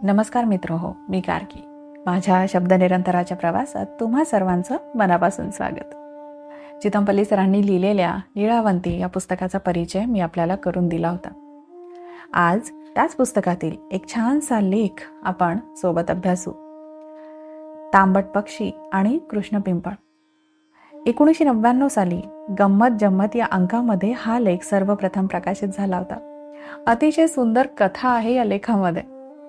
नमस्कार मित्र हो, मी गार्गी. माझ्या शब्दनिरंतराच्या प्रवासात तुम्हा सर्वांचं मनापासून स्वागत. चितमपल्ली सरांनी लिहिलेल्या लीळावंती या पुस्तकाचा परिचय मी आपल्याला करून दिला होता. आज त्याच पुस्तकातील एक छानसा लेख आपण सोबत अभ्यासू. तांबट पक्षी आणि कृष्ण पिंपळ. 1999 साली गंमत जम्मत या अंकामध्ये हा लेख सर्वप्रथम प्रकाशित झाला होता. अतिशय सुंदर कथा आहे या लेखामध्ये.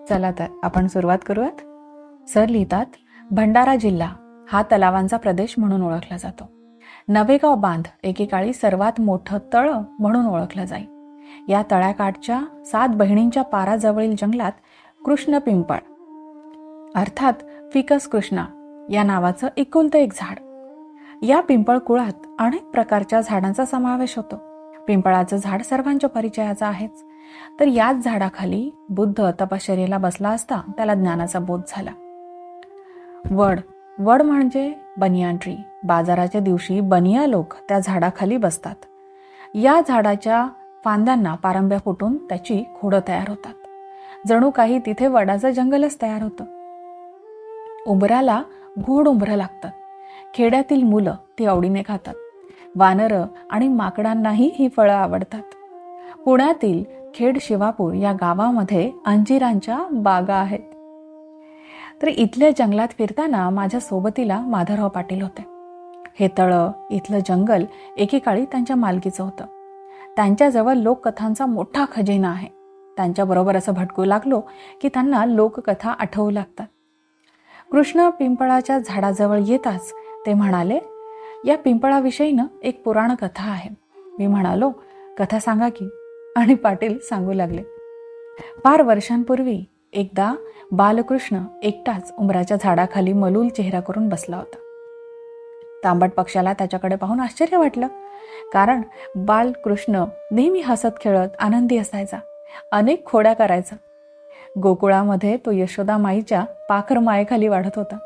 चला तर आपण सुरुवात करूयात. सर लिहितात, भंडारा जिल्हा हा तलावांचा प्रदेश म्हणून ओळखला जातो. नवेगाव बांध एकेकाळी सर्वात मोठं तळ म्हणून ओळखलं जाई. या तळ्याकाठच्या 7 बहिणींच्या पाराजवळील जंगलात कृष्ण पिंपळ अर्थात फिकस कृष्णा या नावाचं एकुलतं एक झाड. या पिंपळ कुळात अनेक प्रकारच्या झाडांचा समावेश होतो. पिंपळाचं झाड सर्वांच्या परिचयाचं आहेच. तर याच झाडाखाली बुद्ध तपश्चर्येला बसला असता त्याला ज्ञानाचा बोध झाला. वड म्हणजे बनियान ट्री. बाजाराच्या दिवशी बनिया लोक त्या झाडाखाली बसतात. या झाडाच्या फांद्यांना पारंब्या फुटून त्याची खोडं तयार होतात. जणू काही तिथे वडाचं जंगलच तयार होतं. उंबराला गोड उंबरं लागतात. खेड्यातील मुलं ती आवडीने खातात. वानरं आणि माकडांनाही ही फळं आवडतात. पुण्यातील खेड शिवापूर या गावामध्ये अंजिरांच्या बागा आहेत. तर इथल्या जंगलात फिरताना माझ्या सोबतीला माधवराव पाटील होते. हे तळं, इथलं जंगल एकेकाळी त्यांच्या मालकीचं होतं. त्यांच्याजवळ लोककथांचा मोठा खजिना आहे. त्यांच्याबरोबर असं भटकू लागलो की त्यांना लोककथा आठवू लागतात. कृष्ण पिंपळाच्या झाडाजवळ येताच ते म्हणाले, या पिंपळाविषयीनं एक पुराण कथा आहे. मी म्हणालो, कथा सांगा की. आणि पाटील सांगू लागले. फार वर्षांपूर्वी एकदा बालकृष्ण एकटाच उंबराच्या झाडाखाली मलूल चेहरा करून बसला होता. तांबट पक्षाला त्याच्याकडे पाहून आश्चर्य वाटलं. कारण बालकृष्ण नेहमी हसत खेळत आनंदी असायचा. अनेक खोड्या करायचा. गोकुळामध्ये तो यशोदा माईच्या पाखर मायेखाली वाढत होता.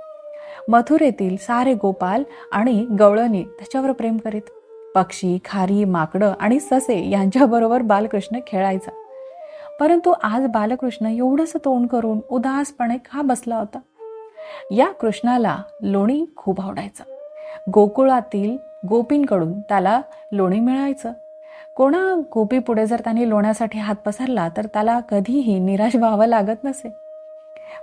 मथुरेतील सारे गोपाल आणि गवळणी त्याच्यावर प्रेम करीत. पक्षी, खारी, माकडं आणि ससे यांच्याबरोबर बालकृष्ण खेळायचा. परंतु आज बालकृष्ण एवढंसं तोंड करून उदासपणे का बसला होता? या कृष्णाला लोणी खूप आवडायचं. गोकुळातील गोपींकडून त्याला लोणी मिळायचं. कोणा गोपी पुढे जर त्यांनी लोण्यासाठी हात पसरला तर त्याला कधीही निराश व्हावं लागत नसे.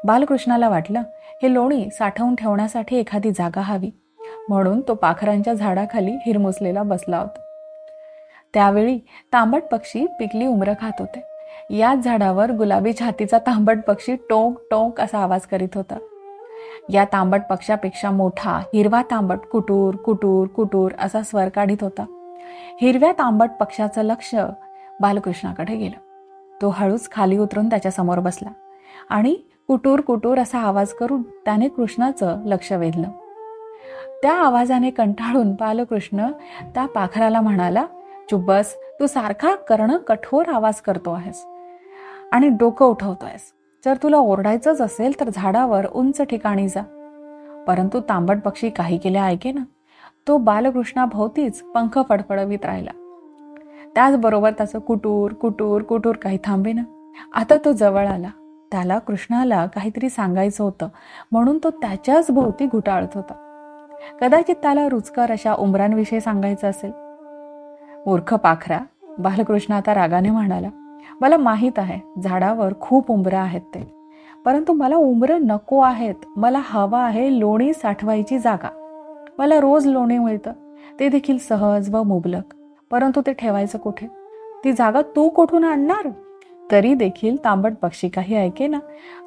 बालकृष्णाला वाटलं, हे लोणी साठवून ठेवण्यासाठी एखादी जागा हवी. म्हणून तो पाखरांच्या झाडाखाली हिरमुसलेला बसला होता. त्यावेळी तांबट पक्षी पिकली उमरं खात होते. याच झाडावर गुलाबी छातीचा तांबट पक्षी टोक टोक असा आवाज करीत होता. या तांबट पक्षापेक्षा मोठा हिरवा तांबट कुटूर कुटूर कुटूर असा स्वर काढीत होता. हिरव्या तांबट पक्षाचं लक्ष बालकृष्णाकडे गेलं. तो हळूच खाली उतरून त्याच्या समोर बसला आणि कुटूर कुटूर असा आवाज करून त्याने कृष्णाचं लक्ष वेधलं. त्या आवाजाने कंटाळून बालकृष्ण त्या पाखराला म्हणाला, चुप बस, तू सारखा कर्ण कठोर आवाज करतो आहेस आणि डोकं उठवतोयस. जर तुला ओरडायचंच असेल तर झाडावर उंच ठिकाणी जा. परंतु तांबट पक्षी काही केले ऐके ना. तो बालकृष्णाभोवतीच पंख फडफडवीत राहिला. त्याचबरोबर त्याचं कुटूर कुटूर कुटूर काही थांबेना. आता तो जवळ आला. त्याला कृष्णाला काहीतरी सांगायचं होतं म्हणून तो त्याच्याच भोवती घुटाळत होता. कदाचित त्याला रुचकर अशा उंबरांविषयी सांगायचं असेल. मूर्ख पाखरा, बालकृष्ण आता रागाने म्हणाला, मला माहीत आहे झाडावर खूप उंबरं आहेत ते. परंतु मला उंबरं नको आहेत. मला हवा आहे लोणी साठवायची जागा. मला रोज लोणी मिळतं, ते देखील सहज व मुबलक. परंतु ते ठेवायचं कुठे? ती जागा तू कुठून आणणार? तरी देखील तांबट पक्षी काही ऐके ना.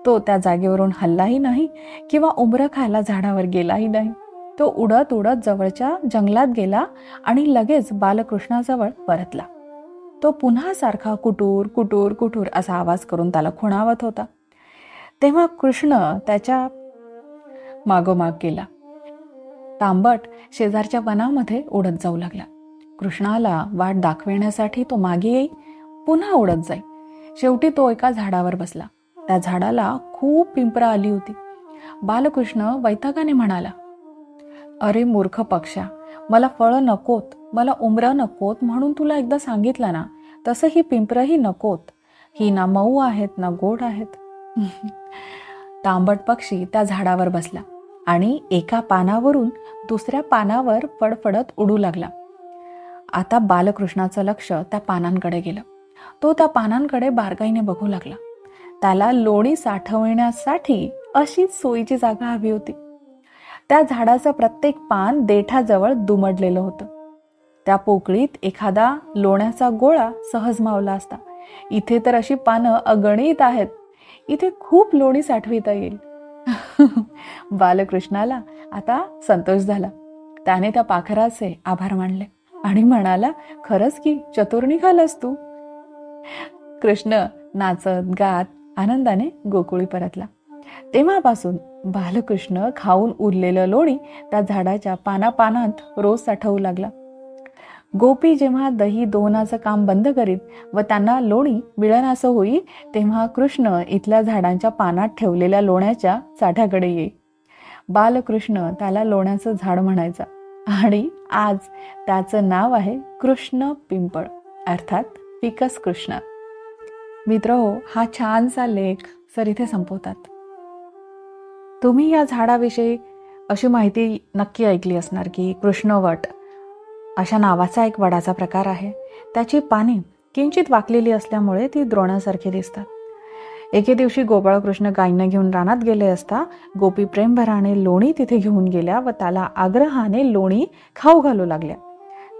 तो त्या जागेवरून हल्लाही नाही किंवा उंबरं खायला झाडावर गेलाही नाही. तो उडत उडत जवळच्या जंगलात गेला आणि लगेच बालकृष्णाजवळ परतला. तो पुन्हा सारखा कुटूर कुटूर कुटूर असा आवाज करून त्याला खुणावत होता. तेव्हा कृष्ण त्याच्या मागोमाग गेला. तांबट शेजारच्या वनामध्ये उडत जाऊ लागला. कृष्णाला वाट दाखविण्यासाठी तो मागे येई, पुन्हा उडत जाई. शेवटी तो एका झाडावर बसला. त्या झाडाला खूप पिंपरं आली होती. बालकृष्ण वैतागाने म्हणाला, अरे मूर्ख पक्षा, मला फळं नकोत, मला उमरं नकोत म्हणून तुला एकदा सांगितलं ना. तसं ही पिंपरंही नकोत. ही ना मऊ आहेत ना गोड आहेत. तांबट पक्षी त्या झाडावर बसला आणि एका पानावरून दुसऱ्या पानावर फडफडत उडू लागला. आता बालकृष्णाचं लक्ष त्या पानांकडे गेलं. तो त्या पानांकडे बारकाईने बघू लागला. त्याला लोणी साठवण्यासाठी अशीच सोयीची जागा हवी होती. त्या झाडाचं प्रत्येक पान देठाजवळ दुमडलेलं होतं. त्या पोकळीत एखादा लोण्याचा गोळा सहज मावला असता. इथे तर अशी पानं अगणित आहेत. इथे खूप लोणी साठविता येईल. बालकृष्णाला आता संतोष झाला. त्याने त्या पाखराचे आभार मानले आणि म्हणाला, खरंच की चतुर निघालास तू. कृष्ण नाचत गात आनंदाने गोकुळी परतला. तेव्हापासून बालकृष्ण खाऊन उरलेलं लोणी त्या झाडाच्या पानापानात रोज साठवू लागला. गोपी जेव्हा दही दोहनाचं काम बंद करीत व त्यांना लोणी मिळेनासं होई, तेव्हा कृष्ण इथल्या झाडांच्या पानात ठेवलेल्या लोण्याच्या साठ्याकडे येई. बालकृष्ण त्याला लोण्याचं झाड म्हणायचा आणि आज त्याचं नाव आहे कृष्ण पिंपळ, अर्थात फिकस कृष्ण. मित्रहो, हा छानसा लेख सर इथे संपवतात. तुम्ही या झाडाविषयी अशी माहिती नक्की ऐकली असणार की कृष्णवट अशा नावाचा एक वडाचा प्रकार आहे. त्याची पाने किंचित वाकलेली असल्यामुळे ती द्रोणासारखी दिसतात. एके दिवशी गोपाळकृष्ण गायींना घेऊन रानात गेले असता गोपी प्रेमभराने लोणी तिथे घेऊन गेल्या व त्याला आग्रहाने लोणी खाऊ घालू लागल्या.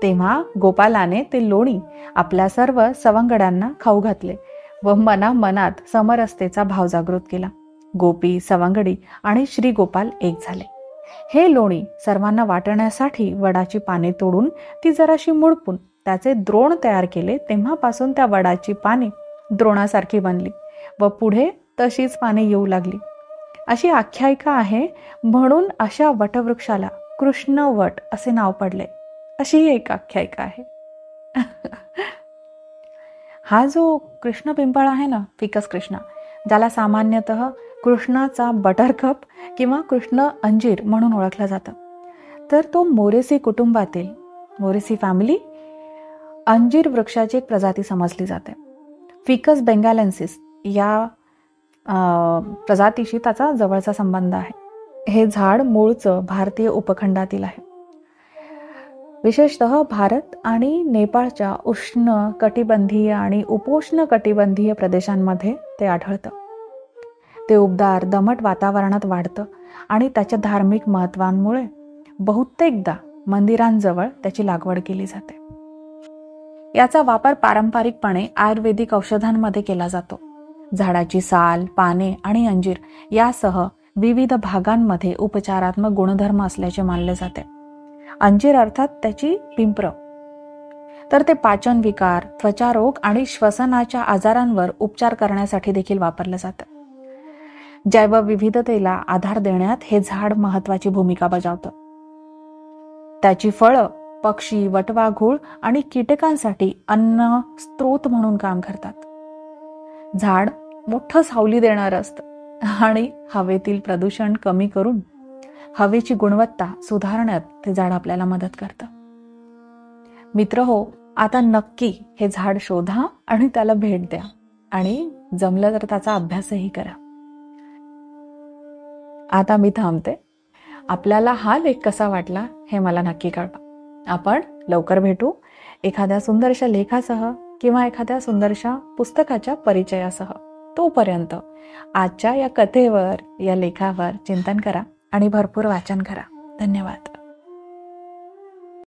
तेव्हा गोपालाने ते लोणी आपल्या सर्व सवंगड्यांना खाऊ घातले व मनात समरसतेचा भाव जागृत केला. गोपी, सवंगडी आणि श्री गोपाल एक झाले. हे लोणी सर्वांना वाटण्यासाठी वडाची पाने तोडून ती जराशी मुडपून त्याचे द्रोण तयार केले. तेव्हापासून त्या वडाची पाने द्रोणासारखी बनली व पुढे तशीच पाने येऊ लागली. अशी आख्यायिका आहे. म्हणून अशा वटवृक्षाला कृष्णवट असे नाव पडले, अशी ही एक आख्यायिका आहे. हा जो कृष्ण पिंपळ आहे ना, फिकस कृष्ण, ज्याला सामान्यतः कृष्णाचा बटरकप किंवा कृष्ण अंजीर म्हणून ओळखलं जातं, तर तो मोरेसी कुटुंबातील, मोरेसी फॅमिली, अंजीर वृक्षाची एक प्रजाती समजली जाते. फिकस बेंगालेन्सिस या प्रजातीशी त्याचा जवळचा संबंध आहे. हे झाड मूळचं भारतीय उपखंडातील आहे. विशेषतः भारत आणि नेपाळच्या उष्ण कटिबंधीय आणि उपोष्ण कटिबंधीय प्रदेशांमध्ये ते आढळतं. ते उबदार दमट वातावरणात वाढतं आणि त्याच्या धार्मिक महत्वांमुळे बहुतेकदा मंदिरांजवळ त्याची लागवड केली जाते. याचा वापर पारंपरिकपणे आयुर्वेदिक औषधांमध्ये केला जातो. झाडाची साल, पाने आणि अंजीर यासह विविध भागांमध्ये उपचारात्मक गुणधर्म असल्याचे मानले जाते. अंजीर अर्थात त्याची पिंपरं, तर ते पाचन विकार, त्वचारोग आणि श्वसनाच्या आजारांवर उपचार करण्यासाठी देखील वापरलं जातं. जैवविविधतेला आधार देण्यात हे झाड महत्वाची भूमिका बजावतं. त्याची फळं पक्षी, वटवाघूळ आणि कीटकांसाठी अन्न स्त्रोत म्हणून काम करतात. झाड मोठं सावली देणारं असतं आणि हवेतील प्रदूषण कमी करून हवेची गुणवत्ता सुधारण्यात ते झाड आपल्याला मदत करतं. मित्र हो, आता नक्की हे झाड शोधा आणि त्याला भेट द्या आणि जमलं तर त्याचा अभ्यासही करा. आता मी थांबते. आपल्याला हा लेख कसा वाटला हे मला नक्की कळवा. आपण लवकर भेटू एखाद्या सुंदरशा लेखासह किंवा एखाद्या सुंदरशा पुस्तकाच्या परिचयासह. तोपर्यंत आजच्या या कथेवर, या लेखावर चिंतन करा आणि भरपूर वाचन करा. धन्यवाद.